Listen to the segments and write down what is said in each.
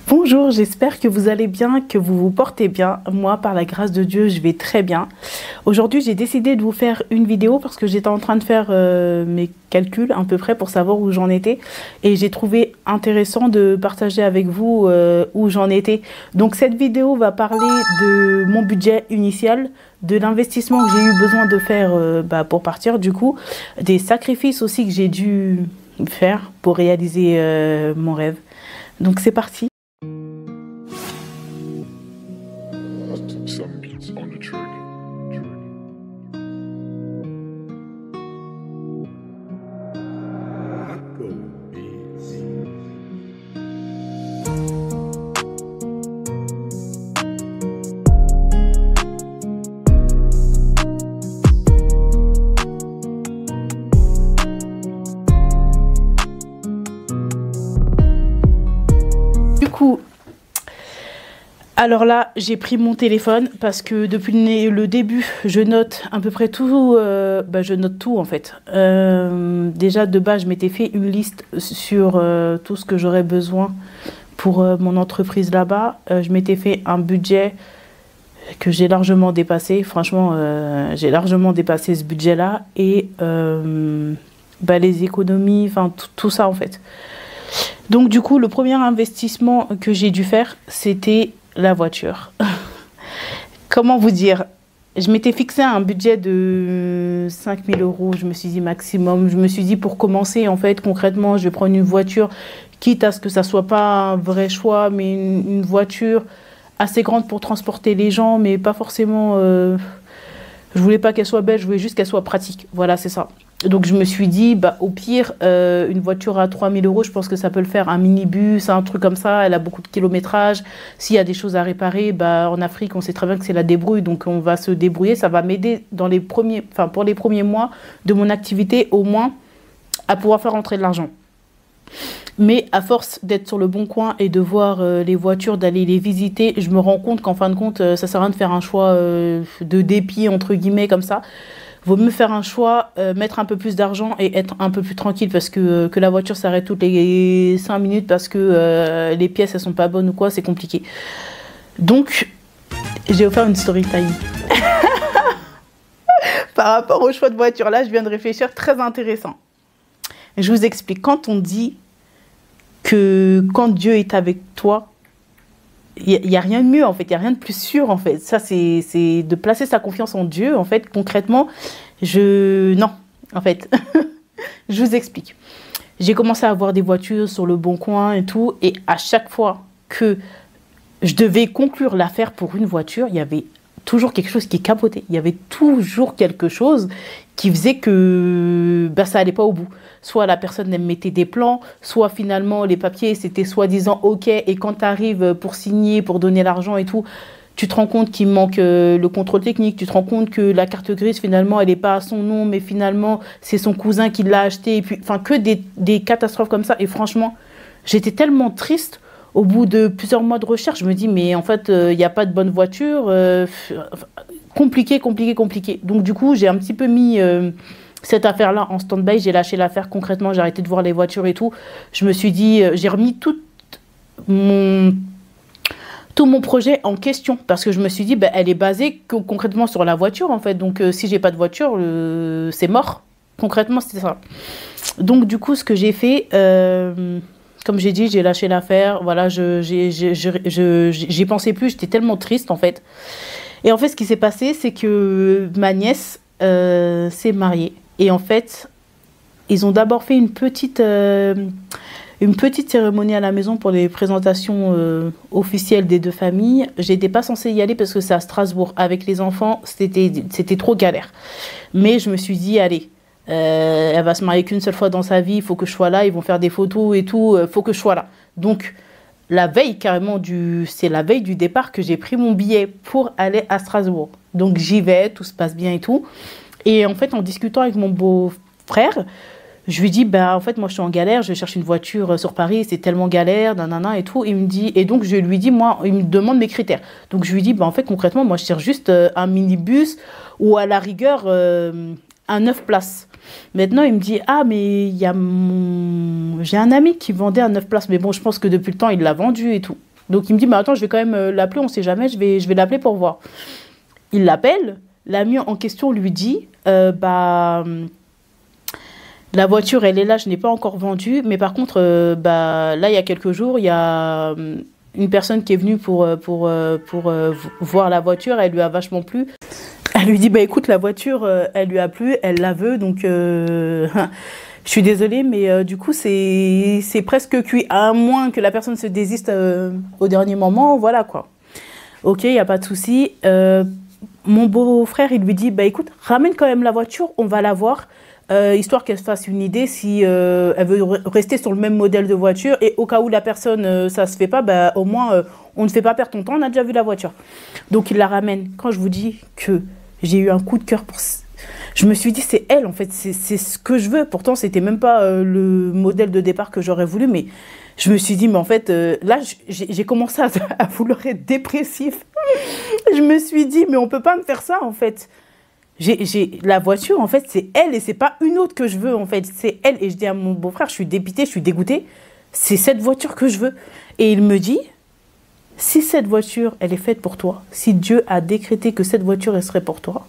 Bonjour, j'espère que vous allez bien, que vous vous portez bien. Moi, par la grâce de Dieu, je vais très bien. Aujourd'hui, j'ai décidé de vous faire une vidéo parce que j'étais en train de faire mes calculs à peu près pour savoir où j'en étais. Et j'ai trouvé intéressant de partager avec vous où j'en étais. Donc, cette vidéo va parler de mon budget initial, de l'investissement que j'ai eu besoin de faire pour partir du coup, des sacrifices aussi que j'ai dû faire pour réaliser mon rêve. Donc, c'est parti. Some beats on the track. Du coup, alors là, j'ai pris mon téléphone parce que depuis le début, je note à peu près tout. Je note tout en fait. Déjà de base, je m'étais fait une liste sur tout ce que j'aurais besoin pour mon entreprise là-bas. Je m'étais fait un budget que j'ai largement dépassé. Franchement, j'ai largement dépassé ce budget-là. Et les économies, enfin tout ça en fait. Donc du coup, le premier investissement que j'ai dû faire, c'était la voiture. Comment vous dire? Je m'étais fixé un budget de 5 000 euros, je me suis dit maximum. Je me suis dit pour commencer, en fait, concrètement, je vais prendre une voiture, quitte à ce que ça soit pas un vrai choix, mais une voiture assez grande pour transporter les gens, mais pas forcément... Je voulais pas qu'elle soit belle, je voulais juste qu'elle soit pratique. Voilà, c'est ça. Donc je me suis dit, au pire, une voiture à 3 000 euros, je pense que ça peut le faire. Un minibus, un truc comme ça, elle a beaucoup de kilométrage. S'il y a des choses à réparer, en Afrique, on sait très bien que c'est la débrouille. Donc on va se débrouiller. Ça va m'aider pour les premiers mois de mon activité, au moins, à pouvoir faire rentrer de l'argent. Mais à force d'être sur le bon coin et de voir les voitures, d'aller les visiter, je me rends compte qu'en fin de compte, ça sert à rien de faire un choix de dépit, entre guillemets, comme ça. Vaut mieux faire un choix, mettre un peu plus d'argent et être un peu plus tranquille parce que la voiture s'arrête toutes les 5 minutes parce que les pièces, elles sont pas bonnes ou quoi, c'est compliqué. Donc, j'ai offert une story time. Par rapport au choix de voiture, là, je viens de réfléchir, très intéressant. Je vous explique, quand on dit que quand Dieu est avec toi, il n'y a rien de mieux, en fait, il n'y a rien de plus sûr, en fait. Ça, c'est de placer sa confiance en Dieu, en fait, concrètement. Non, en fait, je vous explique. J'ai commencé à avoir des voitures sur le Bon Coin et tout, et à chaque fois que je devais conclure l'affaire pour une voiture, il y avait toujours quelque chose qui capotait. Il y avait toujours quelque chose qui faisait que ça allait pas au bout. Soit la personne elle mettait des plans, soit finalement les papiers c'était soi-disant ok, et quand tu arrives pour signer, pour donner l'argent et tout, tu te rends compte qu'il manque le contrôle technique, tu te rends compte que la carte grise finalement elle n'est pas à son nom, mais finalement c'est son cousin qui l'a acheté, et puis enfin que des catastrophes comme ça. Et franchement, j'étais tellement triste. Au bout de plusieurs mois de recherche, je me dis, mais en fait, il n'y a pas de bonne voiture. Compliqué. Donc, du coup, j'ai un petit peu mis cette affaire-là en stand-by. J'ai lâché l'affaire concrètement. J'ai arrêté de voir les voitures et tout. Je me suis dit, j'ai remis tout mon projet en question. Parce que je me suis dit, elle est basée concrètement sur la voiture, en fait. Donc, si j'ai pas de voiture, c'est mort. Concrètement, c'était ça. Donc, du coup, ce que j'ai fait... comme j'ai dit, j'ai lâché l'affaire. Voilà, j'y pensais plus. J'étais tellement triste, en fait. Et en fait, ce qui s'est passé, c'est que ma nièce s'est mariée. Et en fait, ils ont d'abord fait une petite cérémonie à la maison pour les présentations officielles des deux familles. J'étais pas censée y aller parce que c'est à Strasbourg. Avec les enfants, c'était trop galère. Mais je me suis dit, allez... elle va se marier qu'une seule fois dans sa vie, il faut que je sois là, ils vont faire des photos et tout, il faut que je sois là. Donc, la veille c'est la veille du départ que j'ai pris mon billet pour aller à Strasbourg. Donc, j'y vais, tout se passe bien et tout. Et en fait, en discutant avec mon beau-frère, je lui dis, en fait, moi, je suis en galère, je cherche une voiture sur Paris, c'est tellement galère, nanana et tout. Il me dit, et donc, je lui dis, moi, il me demande mes critères. Donc, je lui dis, en fait, concrètement, moi, je cherche juste un minibus ou à la rigueur, un 9 places. Maintenant, il me dit, ah, mais il y a j'ai un ami qui vendait un 9 places, mais bon, je pense que depuis le temps, il l'a vendu et tout. Donc il me dit, mais attends, je vais quand même l'appeler, on sait jamais, je vais l'appeler pour voir. Il l'appelle, l'ami en question lui dit, la voiture, elle est là, je n'ai pas encore vendu, mais par contre, là, il y a quelques jours, il y a une personne qui est venue pour voir la voiture, elle lui a vachement plu. Elle lui dit, bah écoute, la voiture, elle lui a plu, elle la veut, donc je suis désolée, mais du coup, c'est presque cuit, à moins que la personne se désiste au dernier moment, voilà quoi. Ok, il n'y a pas de souci. Mon beau-frère, il lui dit, bah écoute, ramène quand même la voiture, on va la voir. Histoire qu'elle se fasse une idée si elle veut rester sur le même modèle de voiture et au cas où la personne ça se fait pas, bah, au moins on ne fait pas perdre ton temps, on a déjà vu la voiture. Donc il la ramène. Quand je vous dis que j'ai eu un coup de cœur pour... Je me suis dit c'est elle en fait, c'est ce que je veux. Pourtant c'était même pas le modèle de départ que j'aurais voulu, mais je me suis dit mais en fait là j'ai commencé à vouloir être dépressif. Je me suis dit mais on peut pas me faire ça en fait. La voiture, en fait, c'est elle et c'est pas une autre que je veux, en fait. C'est elle. Et je dis à mon beau-frère, je suis dépitée, je suis dégoûtée. C'est cette voiture que je veux. Et il me dit, si cette voiture, elle est faite pour toi, si Dieu a décrété que cette voiture, elle serait pour toi,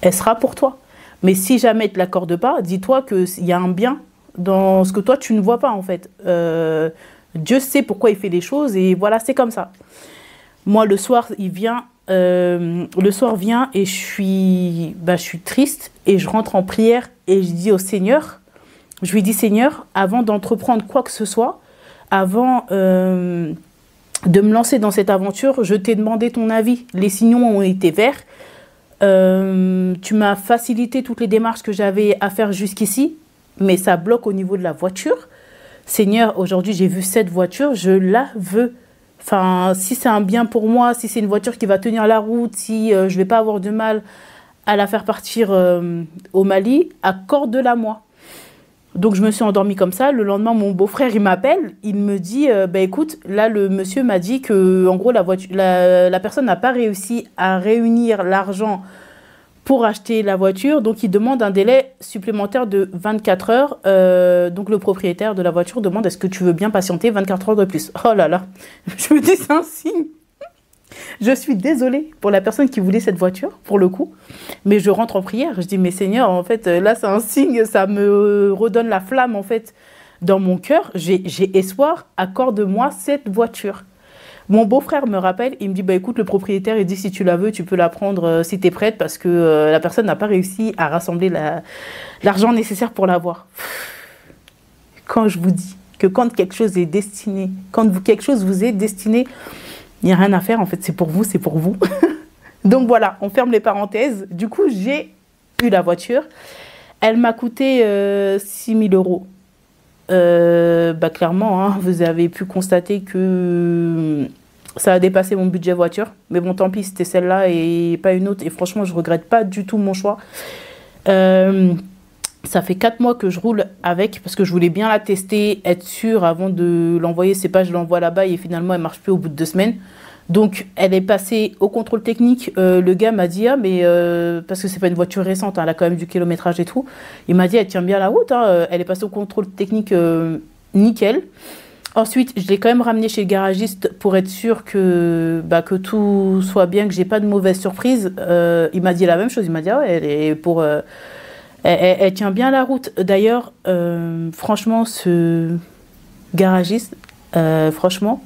elle sera pour toi. Mais si jamais tu ne l'accordes pas, dis-toi qu'il y a un bien dans ce que toi, tu ne vois pas, en fait. Dieu sait pourquoi il fait les choses et voilà, c'est comme ça. Moi, le soir, le soir vient et je suis triste et je rentre en prière et je dis au Seigneur, je lui dis Seigneur, avant d'entreprendre quoi que ce soit, avant de me lancer dans cette aventure, je t'ai demandé ton avis. Les signaux ont été verts. Tu m'as facilité toutes les démarches que j'avais à faire jusqu'ici, mais ça bloque au niveau de la voiture. Seigneur, aujourd'hui j'ai vu cette voiture, je la veux. Enfin, si c'est un bien pour moi, si c'est une voiture qui va tenir la route, si je ne vais pas avoir de mal à la faire partir au Mali, accorde-la moi. Donc, je me suis endormie comme ça. Le lendemain, mon beau-frère, il m'appelle. Il me dit, écoute, là, le monsieur m'a dit que, en gros, la personne n'a pas réussi à réunir l'argent pour acheter la voiture. Donc, il demande un délai supplémentaire de 24 heures. Donc, le propriétaire de la voiture demande, est-ce que tu veux bien patienter 24 heures de plus? Oh là là, je me dis, c'est un signe. Je suis désolée pour la personne qui voulait cette voiture, pour le coup. Mais je rentre en prière. Je dis, mais Seigneur, en fait, là, c'est un signe. Ça me redonne la flamme, en fait, dans mon cœur. J'ai espoir. Accorde-moi cette voiture. Mon beau-frère me rappelle, il me dit, bah écoute, le propriétaire, il dit, si tu la veux, tu peux la prendre si tu es prête, parce que la personne n'a pas réussi à rassembler l'argent nécessaire pour l'avoir. Quand je vous dis que quand quelque chose est destiné, quelque chose vous est destiné, il n'y a rien à faire, en fait, c'est pour vous, c'est pour vous. Donc voilà, on ferme les parenthèses. Du coup, j'ai eu la voiture. Elle m'a coûté 6 000 euros. Clairement, hein, vous avez pu constater que ça a dépassé mon budget voiture. Mais bon, tant pis, c'était celle-là et pas une autre. Et franchement, je regrette pas du tout mon choix. Ça fait 4 mois que je roule avec parce que je voulais bien la tester, être sûre avant de l'envoyer. C'est pas je l'envoie là-bas et finalement, elle marche plus au bout de 2 semaines. Donc, elle est passée au contrôle technique. Le gars m'a dit, ah, mais parce que c'est pas une voiture récente, hein, elle a quand même du kilométrage et tout. Il m'a dit, elle tient bien la route. Hein, elle est passée au contrôle technique nickel. Ensuite, je l'ai quand même ramenée chez le garagiste pour être sûr que tout soit bien, que j'ai pas de mauvaise surprise. Il m'a dit la même chose. Il m'a dit, ah ouais, elle tient bien la route. D'ailleurs, franchement, ce garagiste, franchement,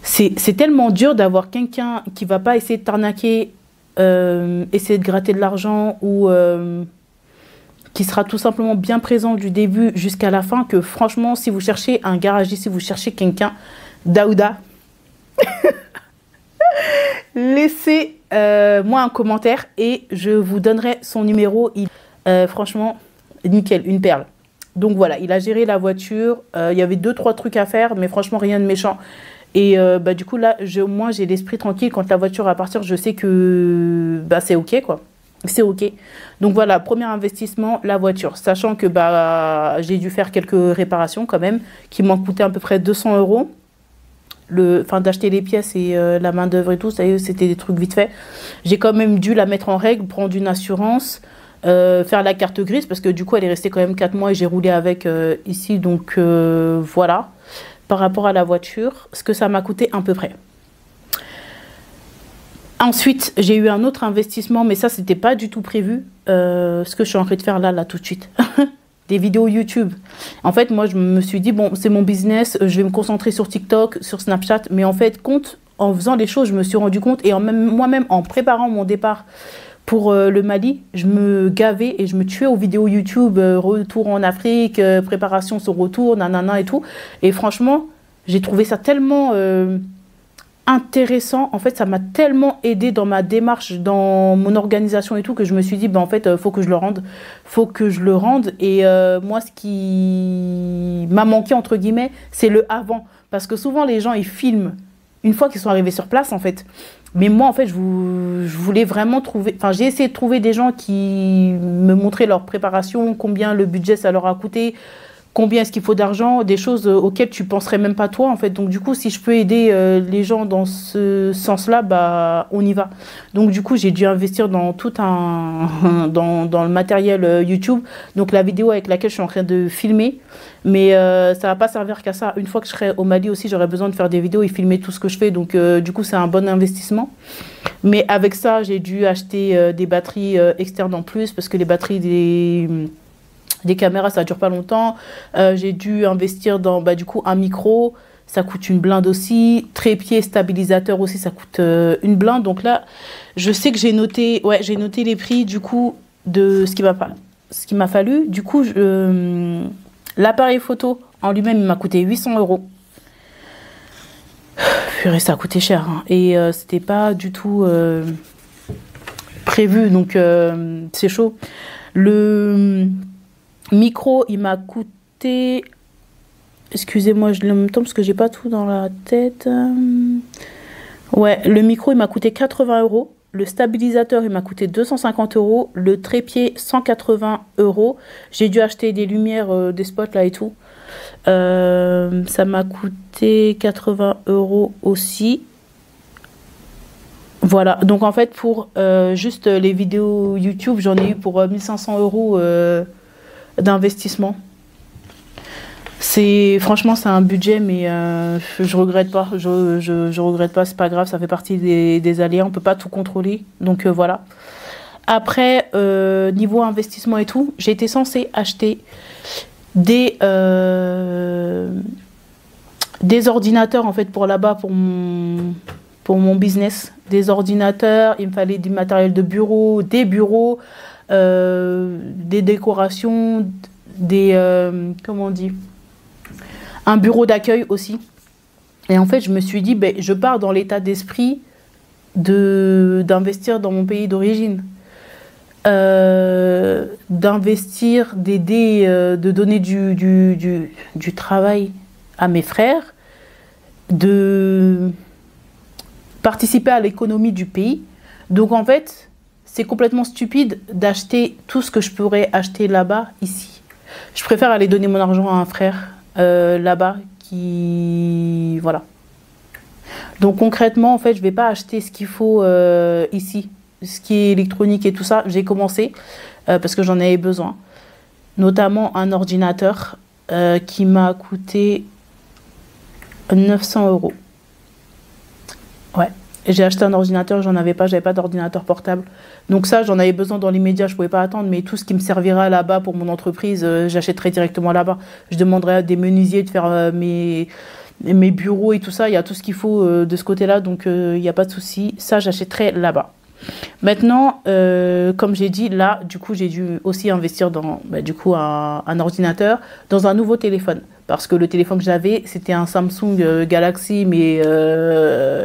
c'est tellement dur d'avoir quelqu'un qui va pas essayer de t'arnaquer, essayer de gratter de l'argent ou qui sera tout simplement bien présent du début jusqu'à la fin, que franchement, si vous cherchez un garagiste, si vous cherchez quelqu'un, Daouda, laissez moi un commentaire et je vous donnerai son numéro. Franchement, nickel, une perle. Donc voilà, il a géré la voiture. Il y avait 2-3 trucs à faire, mais franchement, rien de méchant. Et du coup, là, moi, j'ai l'esprit tranquille. Quand la voiture va partir, je sais que c'est OK, quoi. C'est OK. Donc voilà, premier investissement, la voiture. Sachant que j'ai dû faire quelques réparations quand même, qui m'ont coûté à peu près 200 euros. D'acheter les pièces et la main d'œuvre et tout, c'était des trucs vite fait. J'ai quand même dû la mettre en règle, prendre une assurance, faire la carte grise, parce que du coup, elle est restée quand même 4 mois et j'ai roulé avec ici. Donc voilà. par rapport à la voiture, ce que ça m'a coûté à peu près. Ensuite, j'ai eu un autre investissement, mais ça, c'était pas du tout prévu. Ce que je suis en train de faire là tout de suite. Des vidéos YouTube. En fait, moi, je me suis dit, bon, c'est mon business, je vais me concentrer sur TikTok, sur Snapchat. Mais en fait, en faisant les choses, je me suis rendu compte, et moi-même, en préparant mon départ pour le Mali, je me gavais et je me tuais aux vidéos YouTube, retour en Afrique, préparation sur retour, nanana et tout. Et franchement, j'ai trouvé ça tellement intéressant. En fait, ça m'a tellement aidé dans ma démarche, dans mon organisation et tout, que je me suis dit, ben, en fait, faut que je le rende. Faut que je le rende. Et moi, ce qui m'a manqué, entre guillemets, c'est le avant. Parce que souvent, les gens, ils filment une fois qu'ils sont arrivés sur place, en fait. Mais moi, en fait, je voulais vraiment trouver... Enfin, j'ai essayé de trouver des gens qui me montraient leur préparation, combien le budget ça leur a coûté, combien est-ce qu'il faut d'argent, des choses auxquelles tu penserais même pas toi, en fait. Donc, du coup, si je peux aider les gens dans ce sens-là, bah, on y va. Donc, du coup, j'ai dû investir dans tout dans le matériel YouTube. Donc, la vidéo avec laquelle je suis en train de filmer. Mais ça va pas servir qu'à ça. Une fois que je serai au Mali aussi, j'aurai besoin de faire des vidéos et filmer tout ce que je fais. Donc, du coup, c'est un bon investissement. Mais avec ça, j'ai dû acheter des batteries externes en plus parce que les batteries des caméras, ça dure pas longtemps. J'ai dû investir dans, bah, du coup, un micro. Ça coûte une blinde aussi. Trépied, stabilisateur aussi, ça coûte une blinde. Donc là, je sais que j'ai noté les prix, du coup, de ce qui m'a fallu. Du coup, l'appareil photo en lui-même, il m'a coûté 800 €. Purée, ça a coûté cher. Hein. Et c'était pas du tout prévu. Donc, c'est chaud. Le micro, il m'a coûté... Excusez-moi, je l'ai en même temps parce que j'ai pas tout dans la tête. Ouais, le micro, il m'a coûté 80 €. Le stabilisateur, il m'a coûté 250 €. Le trépied, 180 €. J'ai dû acheter des lumières, des spots là et tout. Ça m'a coûté 80 € aussi. Voilà, donc en fait, pour juste les vidéos YouTube, j'en ai eu pour 1500 € d'investissement. Franchement, c'est un budget, mais je regrette pas. Je regrette pas, c'est pas grave, ça fait partie des aléas, on peut pas tout contrôler. Donc voilà. Après, niveau investissement et tout, j'ai été censée acheter des ordinateurs en fait pour là-bas, pour mon business. Des ordinateurs, il me fallait du matériel de bureau, des bureaux, des décorations, comment on dit, un bureau d'accueil aussi. Et en fait, je me suis dit, ben, je pars dans l'état d'esprit d'investir dans mon pays d'origine. D'investir, d'aider, de donner du travail à mes frères, de participer à l'économie du pays. Donc en fait, c'est complètement stupide d'acheter tout ce que je pourrais acheter là-bas, ici. Je préfère aller donner mon argent à un frère là-bas qui... Voilà. Donc concrètement, en fait, je vais pas acheter ce qu'il faut ici. Ce qui est électronique et tout ça, j'ai commencé parce que j'en avais besoin. Notamment un ordinateur qui m'a coûté 900 €. Ouais. J'ai acheté un ordinateur, j'avais pas d'ordinateur portable. Donc ça, j'en avais besoin dans l'immédiat, je pouvais pas attendre. Mais tout ce qui me servira là-bas pour mon entreprise, j'achèterai directement là-bas. Je demanderai à des menuisiers de faire mes bureaux et tout ça. Il y a tout ce qu'il faut de ce côté-là, donc il n'y a pas de souci. Ça, j'achèterai là-bas. Maintenant, comme j'ai dit, là, du coup, j'ai dû aussi investir dans du coup, un ordinateur, dans un nouveau téléphone. Parce que le téléphone que j'avais, c'était un Samsung Galaxy, mais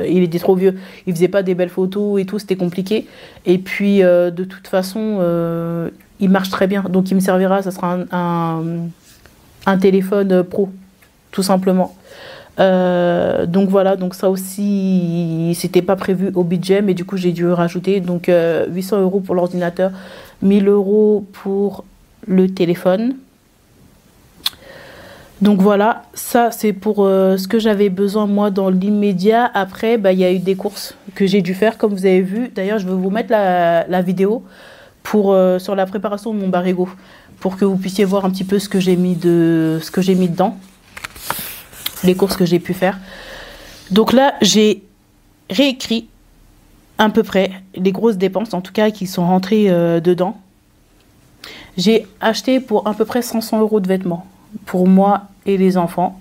il était trop vieux. Il faisait pas des belles photos et tout, c'était compliqué. Et puis, de toute façon, il marche très bien. Donc, il me servira, ça sera un téléphone pro, tout simplement. Donc voilà, donc ça aussi c'était pas prévu au budget, mais du coup j'ai dû rajouter. Donc 800 € pour l'ordinateur, 1000 € pour le téléphone. Donc voilà, ça c'est pour ce que j'avais besoin moi dans l'immédiat. Après il y a eu des courses que j'ai dû faire comme vous avez vu. D'ailleurs je vais vous mettre la vidéo sur la préparation de mon barigo pour que vous puissiez voir un petit peu ce que j'ai mis dedans. les courses que j'ai pu faire. Donc là, j'ai réécrit à peu près les grosses dépenses, en tout cas, qui sont rentrées dedans. J'ai acheté pour à peu près 500 € de vêtements pour moi et les enfants.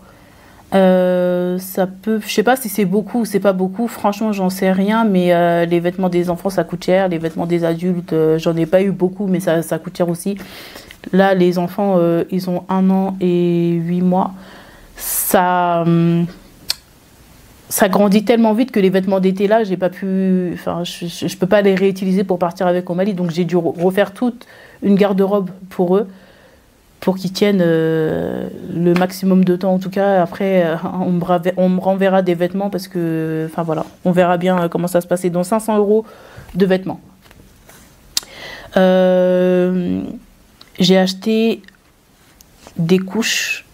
Ça peut, je sais pas si c'est beaucoup ou c'est pas beaucoup, franchement j'en sais rien, mais les vêtements des enfants ça coûte cher, les vêtements des adultes j'en ai pas eu beaucoup, mais ça coûte cher aussi. Là les enfants ils ont 1 an et 8 mois, ça grandit tellement vite que les vêtements d'été là j'ai pas pu, enfin je peux pas les réutiliser pour partir avec au Mali, donc j'ai dû refaire toute une garde-robe pour eux, pour qu'ils tiennent le maximum de temps en tout cas. Après, on me renverra des vêtements parce que, enfin voilà, on verra bien comment ça se passe. Donc 500 € de vêtements. J'ai acheté des couches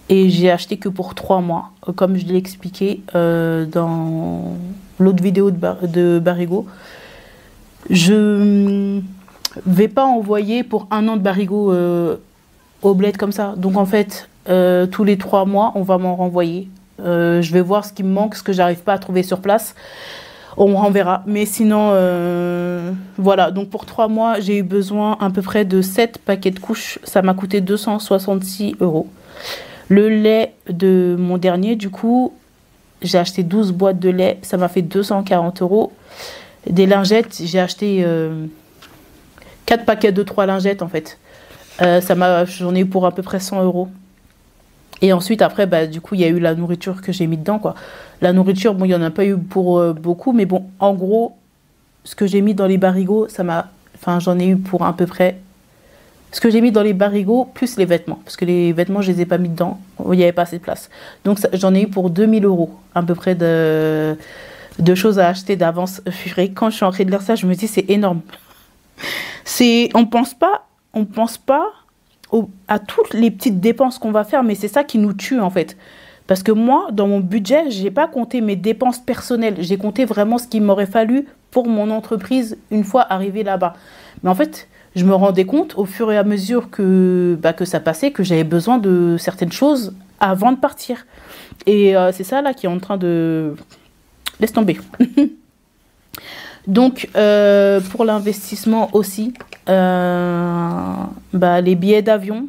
et j'ai acheté que pour 3 mois, comme je l'ai expliqué dans l'autre vidéo de Barigo. Je vais pas envoyer pour 1 an de Barigo au bled comme ça. Donc en fait, tous les 3 mois, on va m'en renvoyer. Je vais voir ce qui me manque, ce que j'arrive pas à trouver sur place. On me renverra. Mais sinon, voilà. Donc pour 3 mois, j'ai eu besoin à peu près de 7 paquets de couches. Ça m'a coûté 266 €. Le lait de mon dernier, du coup, j'ai acheté 12 boîtes de lait. Ça m'a fait 240 €. Des lingettes, j'ai acheté 4 paquets de 3 lingettes en fait. J'en ai eu pour à peu près 100 €. Et ensuite, après, bah, du coup, il y a eu la nourriture que j'ai mis dedans, quoi. La nourriture, bon, il n'y en a pas eu pour beaucoup, mais bon, en gros, ce que j'ai mis dans les barigots, j'en ai eu pour à peu près... Ce que j'ai mis dans les barigots, plus les vêtements. Parce que les vêtements, je les ai pas mis dedans. Il n'y avait pas assez de place. Donc, j'en ai eu pour 2000 € à peu près de choses à acheter d'avance. Quand je suis en train de lire ça, je me dis, c'est énorme. On pense pas à toutes les petites dépenses qu'on va faire, mais c'est ça qui nous tue en fait. Parce que moi, dans mon budget, j'ai pas compté mes dépenses personnelles. J'ai compté vraiment ce qu'il m'aurait fallu pour mon entreprise une fois arrivé là-bas. Mais en fait, je me rendais compte au fur et à mesure que ça passait, que j'avais besoin de certaines choses avant de partir. Et c'est ça là qui est en train de... Laisse tomber. Donc, pour l'investissement aussi, les billets d'avion,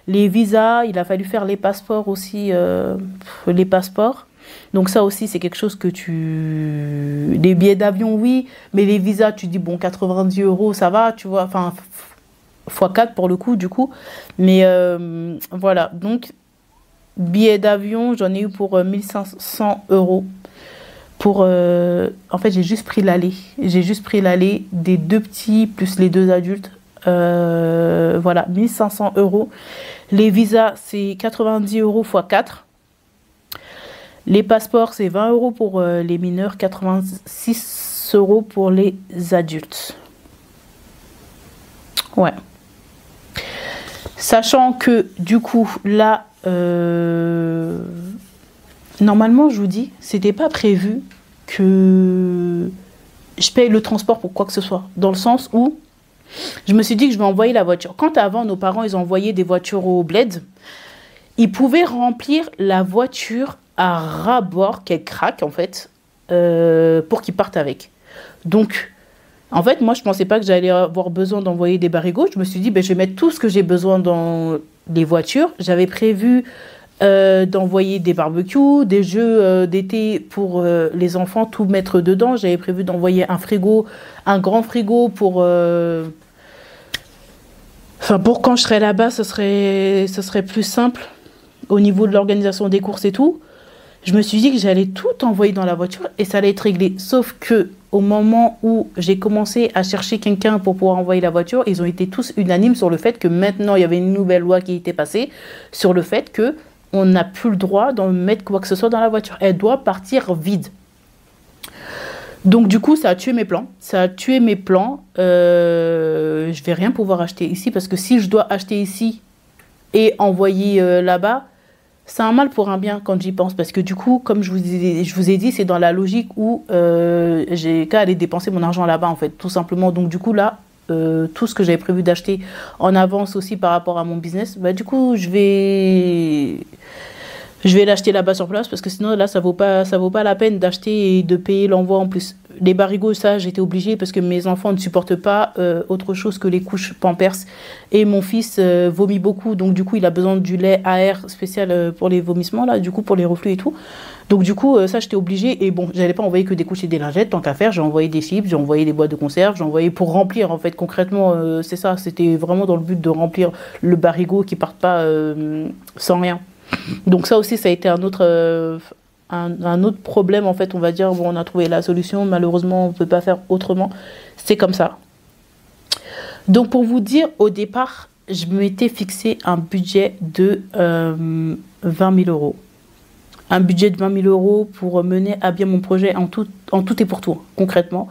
les visas, il a fallu faire les passeports aussi, les passeports. Donc ça aussi, c'est quelque chose que Les billets d'avion, oui, mais les visas, tu dis, bon, 90 €, ça va, tu vois, enfin, x4 pour le coup, du coup. Mais voilà, donc, billets d'avion, j'en ai eu pour 1500 €. En fait, j'ai juste pris l'aller. J'ai juste pris l'aller des 2 petits plus les 2 adultes. Voilà, 1500 €. Les visas, c'est 90 € x 4. Les passeports, c'est 20 € pour les mineurs, 86 € pour les adultes. Ouais. Sachant que, du coup, là... Normalement, je vous dis, c'était pas prévu que je paye le transport pour quoi que ce soit. Dans le sens où je me suis dit que je vais envoyer la voiture. Quand avant, nos parents, ils ont envoyé des voitures au bled, ils pouvaient remplir la voiture à ras-bord, qu'elle craque en fait, pour qu'ils partent avec. Donc, en fait, moi, je pensais pas que j'allais avoir besoin d'envoyer des barigots. Je me suis dit, je vais mettre tout ce que j'ai besoin dans les voitures. J'avais prévu... d'envoyer des barbecues, des jeux d'été pour les enfants, tout mettre dedans. J'avais prévu d'envoyer un frigo, un grand frigo pour quand je serai là-bas, ce serait plus simple au niveau de l'organisation des courses et tout. Je me suis dit que j'allais tout envoyer dans la voiture et ça allait être réglé. Sauf que au moment où j'ai commencé à chercher quelqu'un pour pouvoir envoyer la voiture, ils ont été tous unanimes sur le fait que maintenant, il y avait une nouvelle loi qui était passée sur le fait que on n'a plus le droit d'en mettre quoi que ce soit dans la voiture. Elle doit partir vide. Donc du coup, ça a tué mes plans. Je vais rien pouvoir acheter ici parce que si je dois acheter ici et envoyer là-bas, c'est un mal pour un bien quand j'y pense. Parce que du coup, comme je vous ai dit, c'est dans la logique où j'ai qu'à aller dépenser mon argent là-bas en fait, tout simplement. Donc du coup là, tout ce que j'avais prévu d'acheter en avance aussi par rapport à mon business, du coup je Je vais l'acheter là-bas sur place parce que sinon là ça vaut pas la peine d'acheter et de payer l'envoi en plus. Les barigots, ça j'étais obligée parce que mes enfants ne supportent pas autre chose que les couches Pampers et mon fils vomit beaucoup, donc du coup il a besoin du lait AR spécial pour les vomissements là, du coup pour les reflux et tout. Donc du coup ça j'étais obligée et bon j'allais pas envoyer que des couches et des lingettes tant qu'à faire, j'ai envoyé des chips, j'ai envoyé des boîtes de conserve, j'ai envoyé pour remplir en fait concrètement c'est ça, c'était vraiment dans le but de remplir le barigot qui parte pas sans rien. Donc ça aussi, ça a été un autre problème, en fait, on va dire. Bon, on a trouvé la solution, malheureusement, on ne peut pas faire autrement. C'est comme ça. Donc pour vous dire, au départ, je m'étais fixé un budget de 20 000 euros. Un budget de 20 000 euros pour mener à bien mon projet en tout et pour tout, concrètement.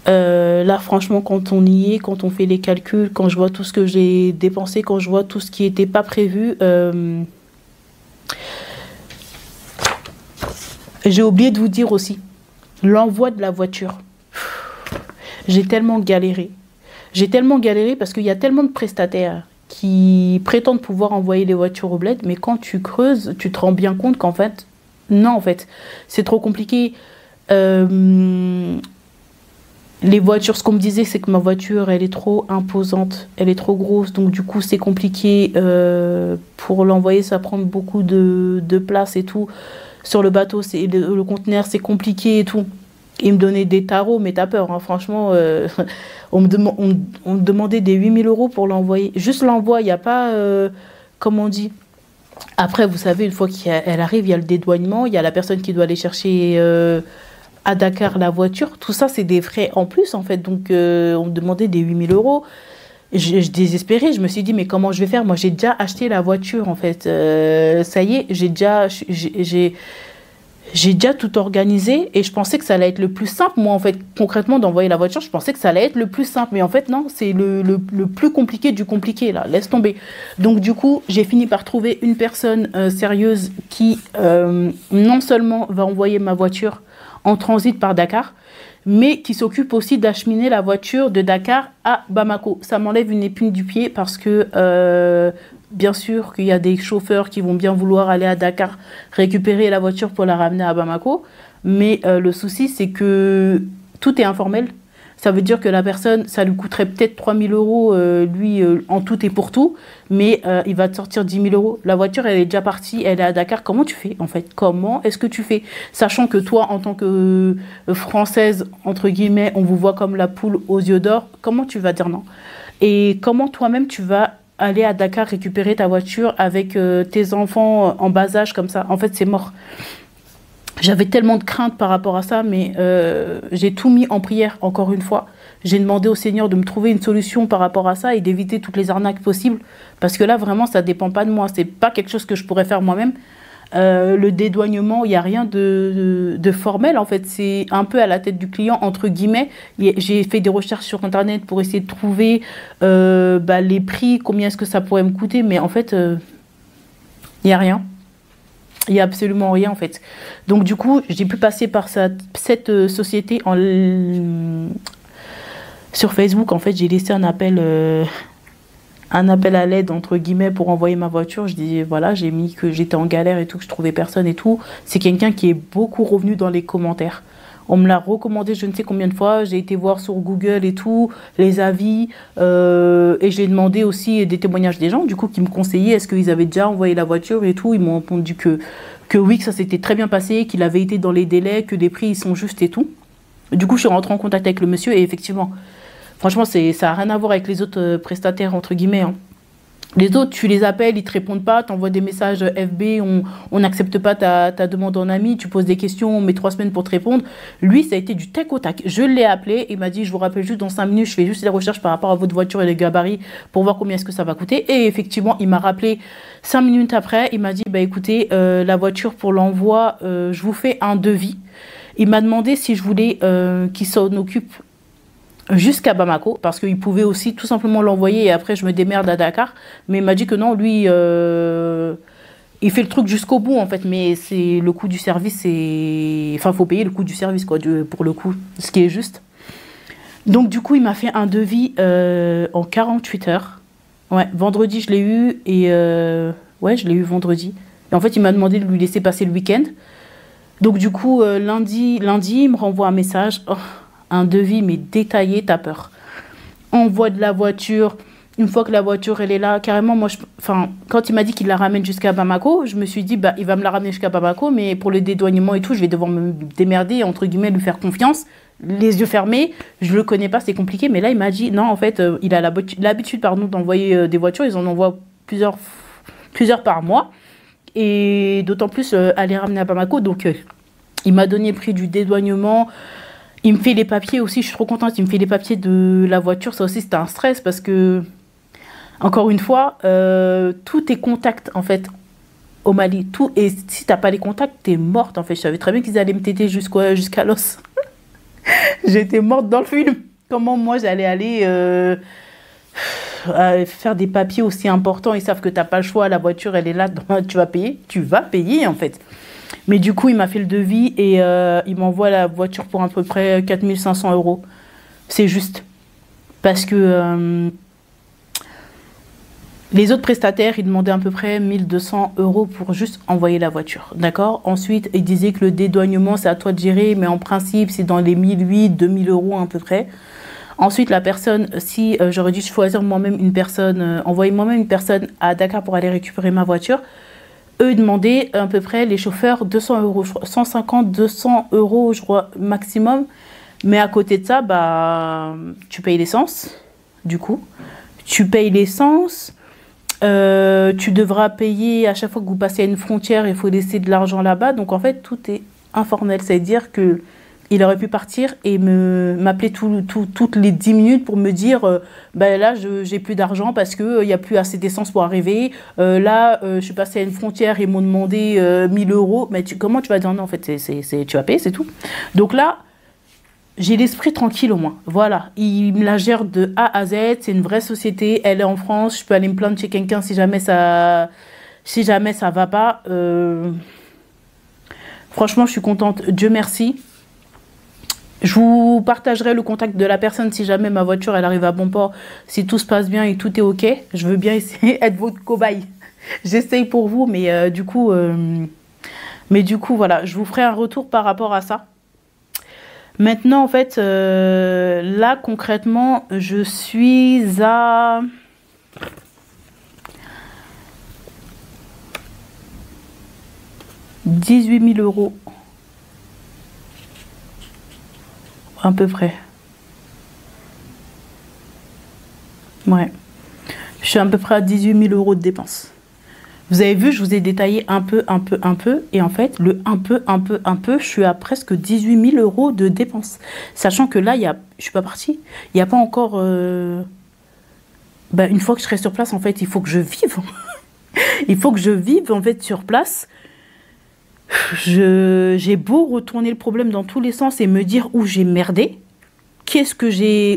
Là, franchement, quand on y est, quand on fait les calculs, quand je vois tout ce que j'ai dépensé, quand je vois tout ce qui n'était pas prévu, j'ai oublié de vous dire aussi, l'envoi de la voiture. J'ai tellement galéré. J'ai tellement galéré parce qu'il y a tellement de prestataires qui prétendent pouvoir envoyer les voitures au bled, mais quand tu creuses, tu te rends bien compte qu'en fait, non, en fait, c'est trop compliqué. Les voitures, ce qu'on me disait, c'est que ma voiture, elle est trop imposante, elle est trop grosse, donc du coup, c'est compliqué pour l'envoyer, ça prend beaucoup de place et tout. Sur le bateau, le conteneur, c'est compliqué et tout. Ils me donnaient des tarots, mais t'as peur, hein, franchement. On me demandait des 8 000 euros pour l'envoyer. Juste l'envoi, il n'y a pas, comme on dit. Après, vous savez, une fois qu'elle arrive, il y a le dédouanement, il y a la personne qui doit aller chercher à Dakar la voiture. Tout ça, c'est des frais en plus, en fait. Donc, on me demandait des 8 000 euros. Je désespérais, je me suis dit, mais comment je vais faire? Moi, j'ai déjà acheté la voiture, en fait. Ça y est, j'ai déjà tout organisé et je pensais que ça allait être le plus simple. Moi, en fait, concrètement, d'envoyer la voiture, je pensais que ça allait être le plus simple. Mais en fait, non, c'est le plus compliqué du compliqué, là. Laisse tomber. Donc, du coup, j'ai fini par trouver une personne sérieuse qui, non seulement va envoyer ma voiture en transit par Dakar, mais qui s'occupe aussi d'acheminer la voiture de Dakar à Bamako. Ça m'enlève une épine du pied parce que... bien sûr qu'il y a des chauffeurs qui vont bien vouloir aller à Dakar récupérer la voiture pour la ramener à Bamako. Mais le souci, c'est que tout est informel. Ça veut dire que la personne, ça lui coûterait peut-être 3 000 euros, lui, en tout et pour tout. Mais il va te sortir 10 000 euros. La voiture, elle est déjà partie, elle est à Dakar. Comment tu fais, en fait? Comment est-ce que tu fais? Sachant que toi, en tant que Française, entre guillemets, on vous voit comme la poule aux yeux d'or. Comment tu vas dire non? Et comment toi-même, tu vas aller à Dakar récupérer ta voiture avec tes enfants en bas âge comme ça? En fait, c'est mort. J'avais tellement de craintes par rapport à ça, mais j'ai tout mis en prière, encore une fois. J'ai demandé au Seigneur de me trouver une solution par rapport à ça et d'éviter toutes les arnaques possibles. Parce que là, vraiment, ça ne dépend pas de moi. C'est pas quelque chose que je pourrais faire moi-même. Le dédouanement, il n'y a rien de formel en fait, c'est un peu à la tête du client entre guillemets. J'ai fait des recherches sur internet pour essayer de trouver les prix, combien est-ce que ça pourrait me coûter, mais en fait il n'y a rien, il n'y a absolument rien en fait. Donc du coup j'ai pu passer par cette société sur Facebook. En fait j'ai laissé un appel à l'aide entre guillemets pour envoyer ma voiture. Je dis voilà, j'ai mis que j'étais en galère et tout, que je trouvais personne et tout. C'est quelqu'un qui est beaucoup revenu dans les commentaires. On me l'a recommandé je ne sais combien de fois. J'ai été voir sur Google et tout, les avis. Et j'ai demandé aussi des témoignages des gens, du coup, qui me conseillaient est-ce qu'ils avaient déjà envoyé la voiture et tout. Ils m'ont répondu que oui, que ça s'était très bien passé, qu'il avait été dans les délais, que les prix ils sont justes et tout. Du coup, je suis rentrée en contact avec le monsieur et effectivement, franchement, ça n'a rien à voir avec les autres prestataires, entre guillemets. Hein. Les autres, tu les appelles, ils te répondent pas, tu envoies des messages FB, on n'accepte pas ta demande en ami, tu poses des questions, on met 3 semaines pour te répondre. Lui, ça a été du tac au tac. Je l'ai appelé, il m'a dit, je vous rappelle juste dans 5 minutes, je fais juste des recherches par rapport à votre voiture et les gabarits pour voir combien est-ce que ça va coûter. Et effectivement, il m'a rappelé 5 minutes après, il m'a dit, bah écoutez, la voiture pour l'envoi, je vous fais un devis. Il m'a demandé si je voulais qu'il s'en occupe jusqu'à Bamako, parce qu'il pouvait aussi tout simplement l'envoyer et après je me démerde à Dakar, mais il m'a dit que non, lui il fait le truc jusqu'au bout en fait, mais c'est le coût du service, enfin faut payer le coût du service quoi, pour le coup, ce qui est juste. Donc du coup il m'a fait un devis en 48 heures. Ouais, vendredi je l'ai eu et Ouais, je l'ai eu vendredi. Et en fait, il m'a demandé de lui laisser passer le week-end. Donc du coup, lundi, il me renvoie un message. Oh, un devis, mais détaillé, t'as peur. Envoi de la voiture. Une fois que la voiture, elle est là, carrément, moi, enfin, quand il m'a dit qu'il la ramène jusqu'à Bamako, je me suis dit, bah, il va me la ramener jusqu'à Bamako, mais pour le dédouanement et tout, je vais devoir me démerder, entre guillemets, lui faire confiance, les yeux fermés. Je le connais pas, c'est compliqué. Mais là, il m'a dit, non, en fait, il a l'habitude, pardon, d'envoyer des voitures. Ils en envoient plusieurs par mois. Et d'autant plus à les ramener à Bamako. Donc, il m'a donné le prix du dédouanement. Il me fait les papiers aussi, je suis trop contente. Il me fait les papiers de la voiture. Ça aussi, c'était un stress parce que, encore une fois, tous tes contacts, en fait, au Mali, tout. Et si t'as pas les contacts, t'es morte, en fait. Je savais très bien qu'ils allaient me téter jusqu'à l'os. J'étais morte dans le film. Comment moi, j'allais aller faire des papiers aussi importants. Ils savent que t'as pas le choix. La voiture, elle est là. Tu vas payer. Tu vas payer, en fait. Mais du coup, il m'a fait le devis et il m'envoie la voiture pour à peu près 4500 euros. C'est juste. Parce que les autres prestataires, ils demandaient à peu près 1200 euros pour juste envoyer la voiture. D'accord? Ensuite, ils disaient que le dédouanement, c'est à toi de gérer, mais en principe, c'est dans les 1008, 2000 euros à peu près. Ensuite, la personne, si j'aurais dû choisir moi-même une personne, envoyer moi-même une personne à Dakar pour aller récupérer ma voiture, eux demandaient à peu près, les chauffeurs, 200 euros, 150, 200 euros, je crois, maximum. Mais à côté de ça, bah, tu payes l'essence, du coup. Tu payes l'essence. Tu devras payer à chaque fois que vous passez à une frontière, il faut laisser de l'argent là-bas. Donc, en fait, tout est informel. C'est-à-dire que il aurait pu partir et m'appeler toutes les 10 minutes pour me dire ben là, j'ai plus d'argent parce qu'il n'y a plus assez d'essence pour arriver. Là, je suis passée à une frontière et ils m'ont demandé 1000 euros. Mais comment tu vas dire non, en fait, tu vas payer, c'est tout. Donc là, j'ai l'esprit tranquille au moins. Voilà, il me la gère de A à Z. C'est une vraie société. Elle est en France. Je peux aller me plaindre chez quelqu'un si jamais ça va pas. Franchement, je suis contente. Dieu merci. Je vous partagerai le contact de la personne si jamais ma voiture elle arrive à bon port, si tout se passe bien et tout est ok. Je veux bien essayer d'être votre cobaye. J'essaye pour vous, mais du coup, voilà, je vous ferai un retour par rapport à ça. Maintenant, en fait, là concrètement, je suis à 18 000 euros. À peu près. Ouais. Je suis à peu près à 18 000 euros de dépenses. Vous avez vu, je vous ai détaillé un peu. Et en fait, le un peu, je suis à presque 18 000 euros de dépenses. Sachant que là, je suis pas partie. Il n'y a pas encore... une fois que je serai sur place, en fait, il faut que je vive. Il faut que je vive, en fait, sur place. J'ai beau retourner le problème dans tous les sens et me dire où j'ai merdé,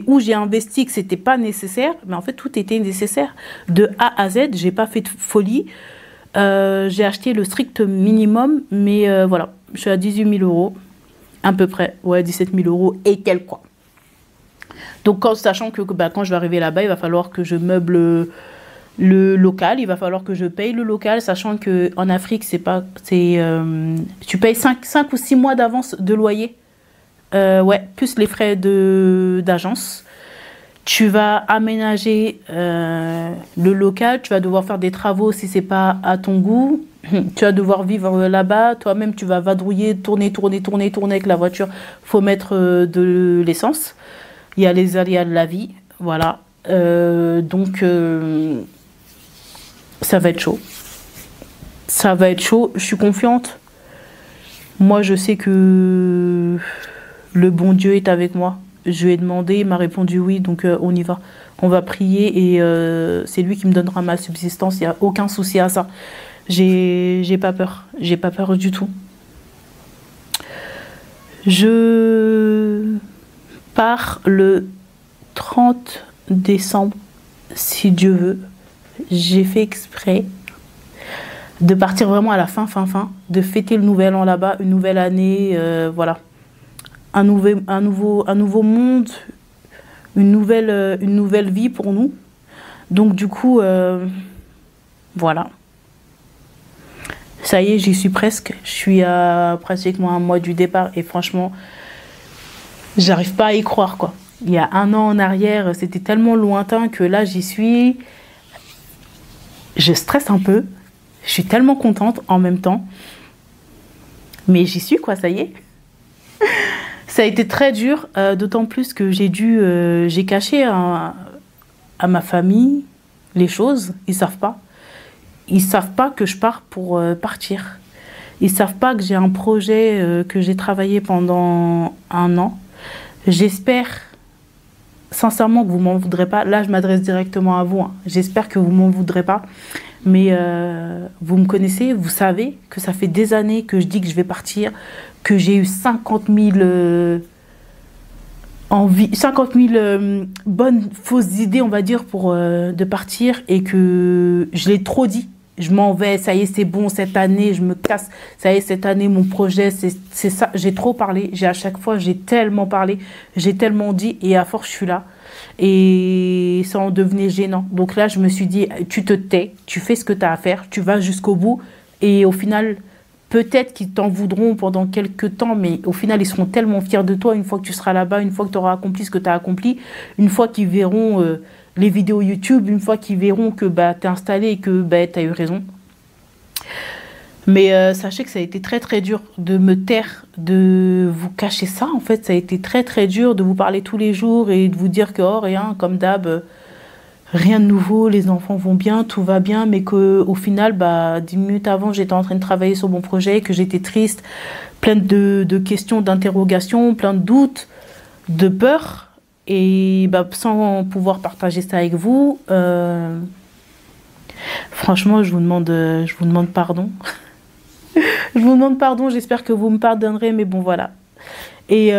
où j'ai investi que c'était pas nécessaire, mais en fait tout était nécessaire de A à Z. J'ai pas fait de folie. J'ai acheté le strict minimum, mais voilà, je suis à 18 000 euros à peu près, ouais, 17 000 euros et quelques quoi. Donc sachant que quand je vais arriver là-bas, il va falloir que je meuble le local, il va falloir que je paye le local, sachant que en Afrique, tu payes 5 ou 6 mois d'avance de loyer, ouais, plus les frais d'agence. Tu vas aménager le local, tu vas devoir faire des travaux si c'est pas à ton goût. Tu vas devoir vivre là-bas, toi-même tu vas vadrouiller, tourner avec la voiture. Faut mettre de l'essence. Il y a les aléas de la vie, voilà. Donc ça va être chaud. Ça va être chaud. Je suis confiante. Moi, je sais que le bon Dieu est avec moi. Je lui ai demandé, il m'a répondu oui, donc on y va. On va prier et c'est lui qui me donnera ma subsistance. Il n'y a aucun souci à ça. J'ai pas peur. J'ai pas peur du tout. Je pars le 30 décembre, si Dieu veut. J'ai fait exprès de partir vraiment à la fin, de fêter le nouvel an là-bas, une nouvelle année, voilà. Un nouveau monde, une nouvelle vie pour nous. Donc du coup, voilà. Ça y est, j'y suis presque. Je suis à pratiquement un mois du départ et franchement, j'arrive pas à y croire, quoi. Il y a un an en arrière, c'était tellement lointain que là, j'y suis. Je stresse un peu. Je suis tellement contente en même temps. Mais j'y suis, quoi, ça y est. Ça a été très dur, d'autant plus que j'ai caché à ma famille les choses. Ils savent pas. Ils savent pas que je pars pour partir. Ils savent pas que j'ai un projet que j'ai travaillé pendant un an. J'espère sincèrement que vous m'en voudrez pas. Là, je m'adresse directement à vous, hein. J'espère que vous m'en voudrez pas. Mais vous me connaissez, vous savez que ça fait des années que je dis que je vais partir, que j'ai eu 50 000 envies, 50 000 bonnes fausses idées, on va dire, de partir et que je l'ai trop dit. Je m'en vais, ça y est, c'est bon, cette année, je me casse. Ça y est, cette année, mon projet, c'est ça. J'ai trop parlé. À chaque fois, j'ai tellement parlé, j'ai tellement dit et à force, je suis là. Et ça en devenait gênant. Donc là, je me suis dit, tu te tais, tu fais ce que tu as à faire, tu vas jusqu'au bout. Et au final, peut-être qu'ils t'en voudront pendant quelques temps, mais au final, ils seront tellement fiers de toi une fois que tu seras là-bas, une fois que tu auras accompli ce que tu as accompli, une fois qu'ils verront les vidéos YouTube, une fois qu'ils verront que bah, tu es installé et que bah, tu as eu raison. Mais sachez que ça a été très très dur de me taire, de vous cacher ça. En fait, ça a été très très dur de vous parler tous les jours et de vous dire que oh, rien, comme d'hab, rien de nouveau, les enfants vont bien, tout va bien, mais qu'au final, bah, 10 minutes avant, j'étais en train de travailler sur mon projet, que j'étais triste, pleine de questions, d'interrogations, plein de doutes, de peur, et bah, sans pouvoir partager ça avec vous. Franchement, je vous demande pardon. Je vous demande pardon, j'espère que vous me pardonnerez, mais bon, voilà. Et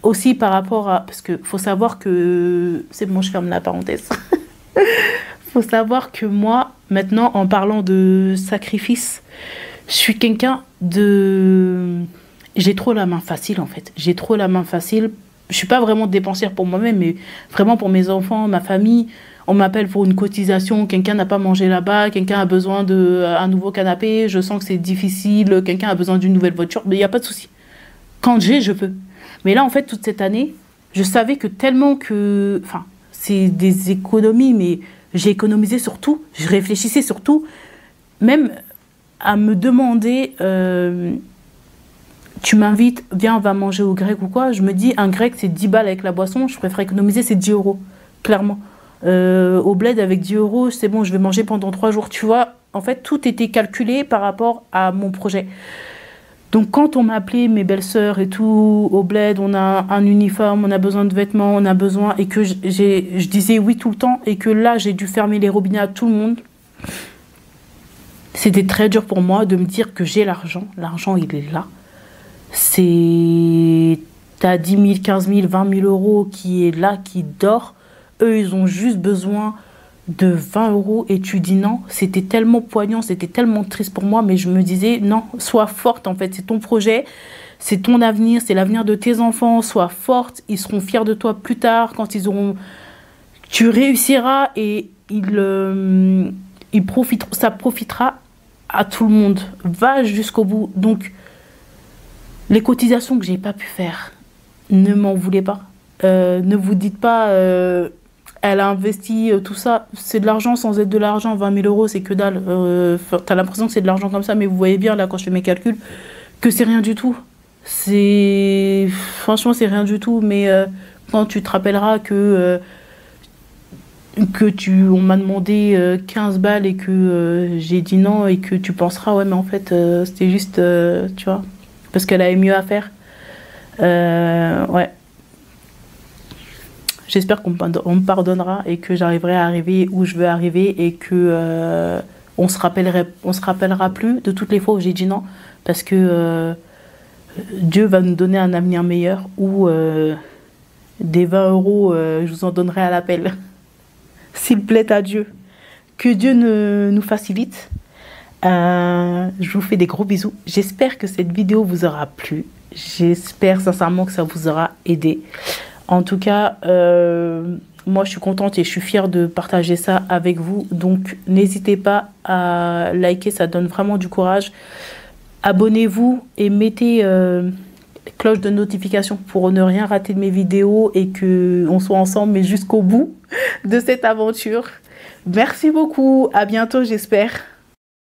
aussi par rapport à... Parce qu'il faut savoir que... C'est bon, je ferme la parenthèse. Faut savoir que moi, maintenant, en parlant de sacrifice, je suis quelqu'un de... J'ai trop la main facile, en fait. J'ai trop la main facile. Je suis pas vraiment dépensière pour moi-même, mais vraiment pour mes enfants, ma famille. On m'appelle pour une cotisation, quelqu'un n'a pas mangé là-bas, quelqu'un a besoin d'un nouveau canapé, je sens que c'est difficile, quelqu'un a besoin d'une nouvelle voiture, mais il n'y a pas de souci. Quand je peux. Mais là, en fait, toute cette année, je savais que tellement que... Enfin, c'est des économies, mais j'ai économisé sur tout, je réfléchissais sur tout, même à me demander... tu m'invites, viens, on va manger au grec ou quoi. Je me dis, un grec, c'est 10 balles avec la boisson, je préfère économiser, c'est 10 euros, clairement. Au bled, avec 10 euros, c'est bon, je vais manger pendant 3 jours, tu vois. En fait, tout était calculé par rapport à mon projet. Donc, quand on m'a appelé, mes belles-sœurs et tout, au bled, on a un uniforme, on a besoin de vêtements, on a besoin... Et que je disais oui tout le temps, et que là, j'ai dû fermer les robinets à tout le monde. C'était très dur pour moi de me dire que j'ai l'argent. L'argent, il est là. T'as 10 000, 15 000, 20 000 euros qui est là, qui dort. Eux, ils ont juste besoin de 20 euros et tu dis non. C'était tellement poignant, c'était tellement triste pour moi, mais je me disais non, sois forte en fait, c'est ton projet, c'est ton avenir, c'est l'avenir de tes enfants, sois forte, ils seront fiers de toi plus tard quand ils auront... Tu réussiras et ils profiteront, ça profitera à tout le monde. Va jusqu'au bout. Donc, les cotisations que j'ai pas pu faire, ne m'en voulez pas. Ne vous dites pas... elle a investi tout ça, c'est de l'argent sans être de l'argent, 20 000 euros, c'est que dalle. T'as l'impression que c'est de l'argent comme ça, mais vous voyez bien, là, quand je fais mes calculs, que c'est rien du tout. Franchement, c'est rien du tout, mais quand tu te rappelleras que on m'a demandé 15 balles et que j'ai dit non, et que tu penseras, ouais, mais en fait, c'était juste, tu vois, parce qu'elle avait mieux à faire. Ouais. J'espère qu'on me pardonnera et que j'arriverai à arriver où je veux arriver et que on se rappellera plus de toutes les fois où j'ai dit non, parce que Dieu va nous donner un avenir meilleur où des 20 euros, je vous en donnerai à l'appel. S'il plaît à Dieu. Que Dieu nous facilite. Je vous fais des gros bisous. J'espère que cette vidéo vous aura plu. J'espère sincèrement que ça vous aura aidé. En tout cas, moi, je suis contente et je suis fière de partager ça avec vous. Donc, n'hésitez pas à liker, ça donne vraiment du courage. Abonnez-vous et mettez cloche de notification pour ne rien rater de mes vidéos et que on soit ensemble, mais jusqu'au bout de cette aventure. Merci beaucoup. À bientôt, j'espère.